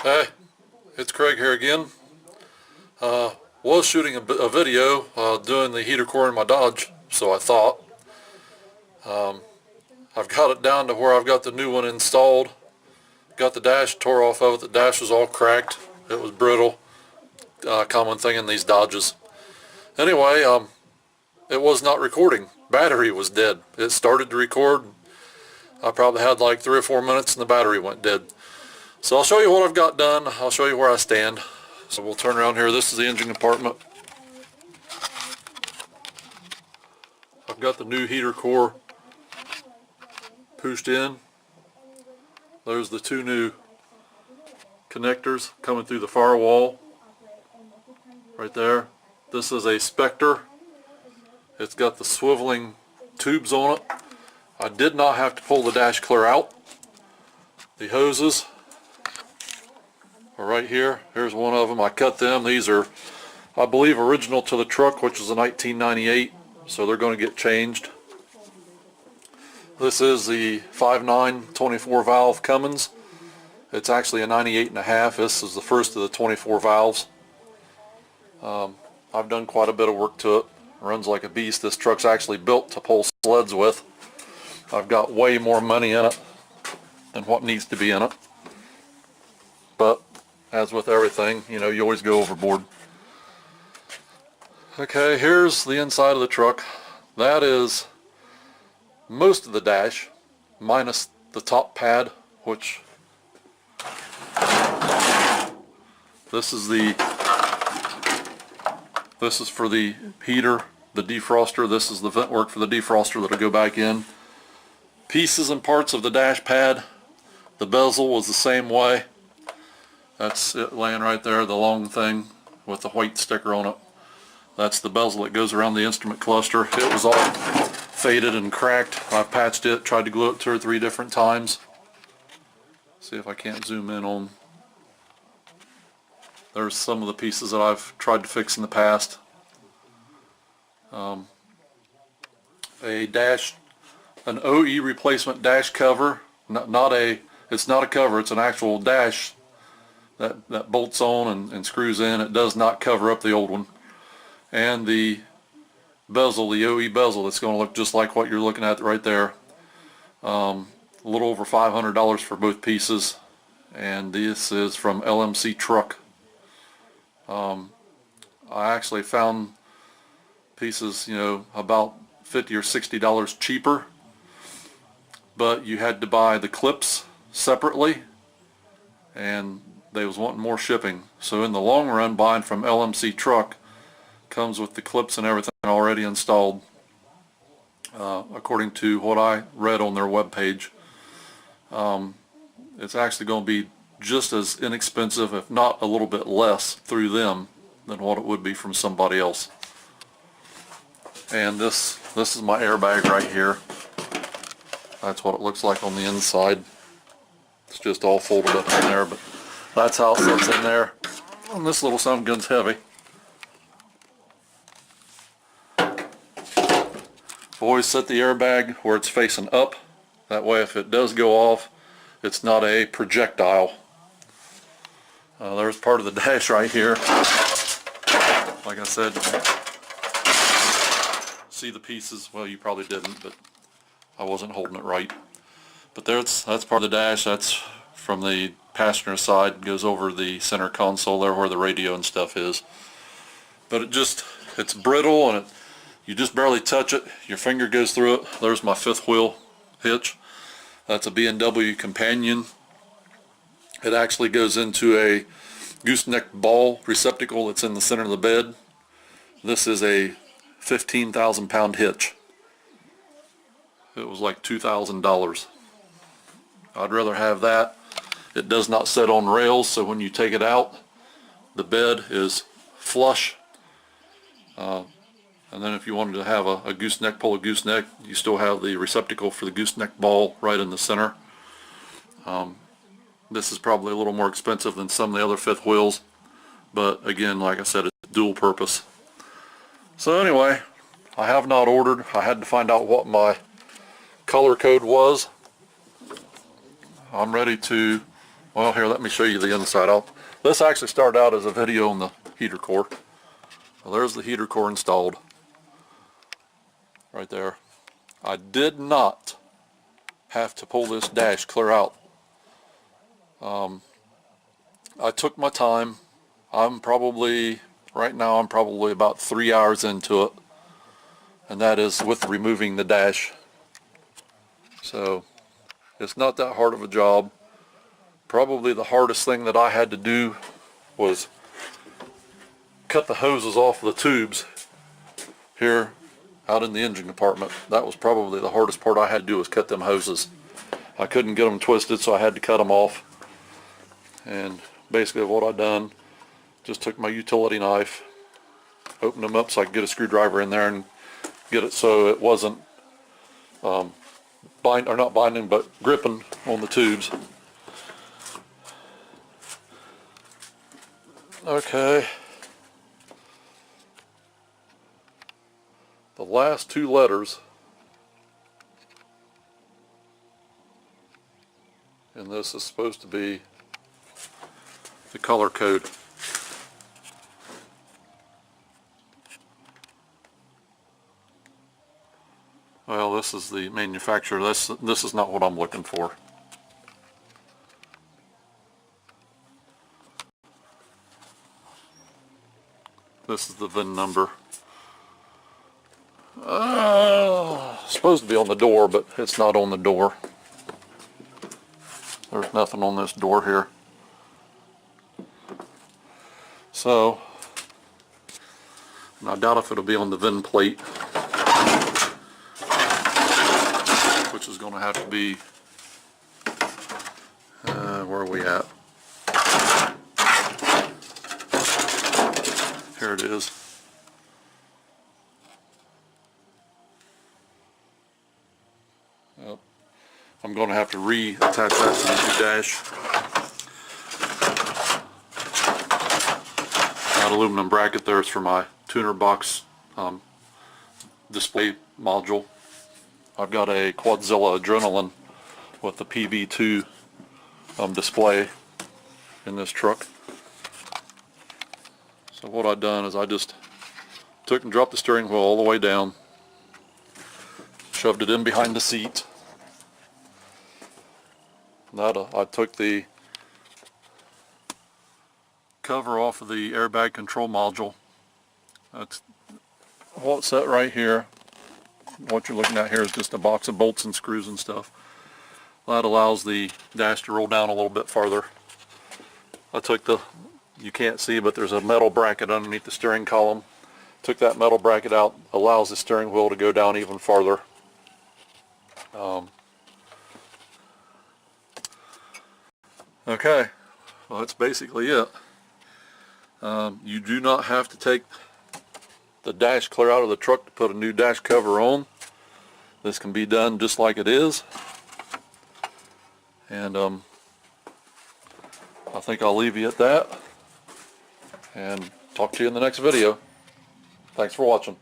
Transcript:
Hey, it's Craig here again. Was shooting a video doing the heater core in my Dodge, so I thought. I've got it down to where I've got the new one installed. Got the dash tore off of it. The dash was all cracked. It was brittle. Common thing in these Dodges. Anyway, it was not recording. Battery was dead. It started to record. I probably had like 3 or 4 minutes and the battery went dead. So I'll show you what I've got done. I'll show you where I stand. So we'll turn around here. This is the engine compartment. I've got the new heater core pushed in. There's the 2 new connectors coming through the firewall right there. This is a Spectre. It's got the swiveling tubes on it. I did not have to pull the dash clear out. The hoses are right here. Here's one of them. I cut them. These are, I believe, original to the truck, which is a 1998, so they're going to get changed. This is the 5.9 24 valve Timmons. It's actually a 98.5. This is the first of the 24 valves. I've done quite a bit of work to it. It runs like a beast. This truck's actually built to pull sleds with. I've got way more money in it than what needs to be in it. But as with everything, you know, you always go overboard. Okay, here's the inside of the truck. That is most of the dash, minus the top pad, which this is for the heater, the defroster. This is the vent work for the defroster that'll go back in. Pieces and parts of the dash pad. The bezel was the same way. That's it laying right there, the long thing with the white sticker on it. That's the bezel that goes around the instrument cluster. It was all faded and cracked. I patched it, tried to glue it 2 or 3 different times. See if I can't zoom in on. There's some of the pieces that I've tried to fix in the past. An OE replacement dash cover. It's not a cover, it's an actual dash that bolts on and screws in. It does not cover up the old one. And the bezel, the OE bezel, that's going to look just like what you're looking at right there. A little over $500 for both pieces. And this is from LMC Truck. I actually found pieces, you know, about $50 or $60 cheaper, but you had to buy the clips separately, and they was wanting more shipping. So in the long run, buying from LMC Truck comes with the clips and everything already installed, according to what I read on their webpage. It's actually going to be just as inexpensive, if not a little bit less, through them than what it would be from somebody else. And this is my airbag right here. That's what it looks like on the inside. It's just all folded up in there, but that's how it sits in there. And this little son of a gun's heavy. Always set the airbag where it's facing up. That way if it does go off, it's not a projectile. There's part of the dash right here. Like I said, see the pieces. Well, you probably didn't, but I wasn't holding it right. But that's part of the dash. That's from the passenger side. It goes over the center console there where the radio and stuff is. But it's brittle, and you just barely touch it. Your finger goes through it. There's my 5th wheel hitch. That's a B&W Companion. It actually goes into a gooseneck ball receptacle that's in the center of the bed. This is a 15,000 pound hitch. It was like $2,000. I'd rather have that. It does not sit on rails, so when you take it out, the bed is flush. And then if you wanted to have a gooseneck, pull a gooseneck, you still have the receptacle for the gooseneck ball right in the center. This is probably a little more expensive than some of the other 5th wheels, but again, like I said, it's dual purpose. So anyway, I have not ordered. I had to find out what my color code was. I'm ready to Well, here, let me show you the inside. This actually started out as a video on the heater core. Well, there's the heater core installed. Right there. I did not have to pull this dash clear out. I took my time. Right now I'm probably about 3 hours into it. And that is with removing the dash. So, it's not that hard of a job. Probably the hardest thing that I had to do was cut the hoses off the tubes here out in the engine compartment. That was probably the hardest part I had to do, was cut them hoses. I couldn't get them twisted, so I had to cut them off. And basically what I done, just took my utility knife, opened them up so I could get a screwdriver in there and get it so it wasn't not binding, but gripping on the tubes. Okay. The last two letters and this is supposed to be the color code. Well, this is the manufacturer. This is not what I'm looking for. This is the VIN number. Supposed to be on the door, but it's not on the door. There's nothing on this door here. So, and I doubt if it'll be on the VIN plate, which is going to have to be, where are we at? Here it is. Yep. I'm going to have to reattach that to the new dash. That aluminum bracket there is for my tuner box display module. I've got a Quadzilla Adrenaline with the PV2 display in this truck. So what I've done is I just took and dropped the steering wheel all the way down, shoved it in behind the seat. Now I took the cover off of the airbag control module. That's what's set right here. What you're looking at here is just a box of bolts and screws and stuff. That allows the dash to roll down a little bit farther. I took you can't see, but there's a metal bracket underneath the steering column. Took that metal bracket out, allows the steering wheel to go down even farther. Okay, well, that's basically it. You do not have to take the dash clear out of the truck to put a new dash cover on. This can be done just like it is. And I think I'll leave you at that and talk to you in the next video. Thanks for watching.